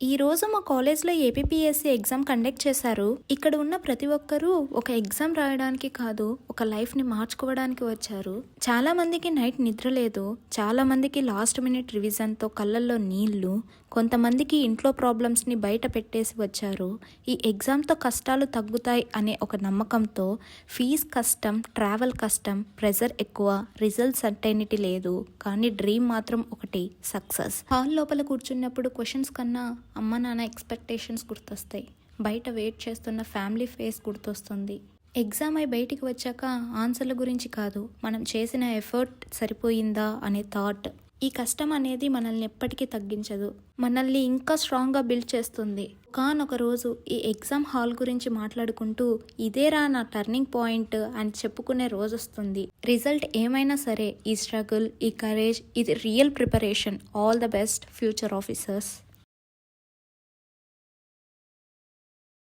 ఈ రోజు మా కాలేజ్లో ఏపీపీఎస్సీ ఎగ్జామ్ కండక్ట్ చేశారు. ఇక్కడ ఉన్న ప్రతి ఒక్కరూ ఒక ఎగ్జామ్ రాయడానికి కాదు, ఒక లైఫ్ని మార్చుకోవడానికి వచ్చారు. చాలా మందికి నైట్ నిద్ర లేదు, చాలా మందికి లాస్ట్ మినిట్ రివిజన్తో కళ్ళల్లో నీళ్లు, కొంతమందికి ఇంట్లో ప్రాబ్లమ్స్ని బయట పెట్టేసి వచ్చారు. ఈ ఎగ్జామ్తో కష్టాలు తగ్గుతాయి అనే ఒక నమ్మకంతో ఫీజ్ కష్టం, ట్రావెల్ కష్టం, ప్రెజర్ ఎక్కువ, రిజల్ట్ సర్టెనిటీ లేదు, కానీ డ్రీమ్ మాత్రం ఒకటి, సక్సెస్. హాల్ లోపల కూర్చున్నప్పుడు క్వశ్చన్స్ కన్నా అమ్మ నాన్న ఎక్స్పెక్టేషన్స్ గుర్తొస్తాయి. బయట వెయిట్ చేస్తున్న ఫ్యామిలీ ఫేస్ గుర్తొస్తుంది. ఎగ్జామ్ అయి బయటికి వచ్చాక ఆన్సర్ల గురించి కాదు, మనం చేసిన ఎఫర్ట్ సరిపోయిందా అనే థాట్. ఈ కష్టం అనేది మనల్ని ఎప్పటికీ తగ్గించదు, మనల్ని ఇంకా స్ట్రాంగ్గా బిల్డ్ చేస్తుంది. కానొక రోజు ఈ ఎగ్జామ్ హాల్ గురించి మాట్లాడుకుంటూ ఇదేరా నా టర్నింగ్ పాయింట్ అని చెప్పుకునే రోజు వస్తుంది. రిజల్ట్ ఏమైనా సరే, ఈ స్ట్రగుల్, ఈ కరేజ్, ఇది real preparation. All the best future officers.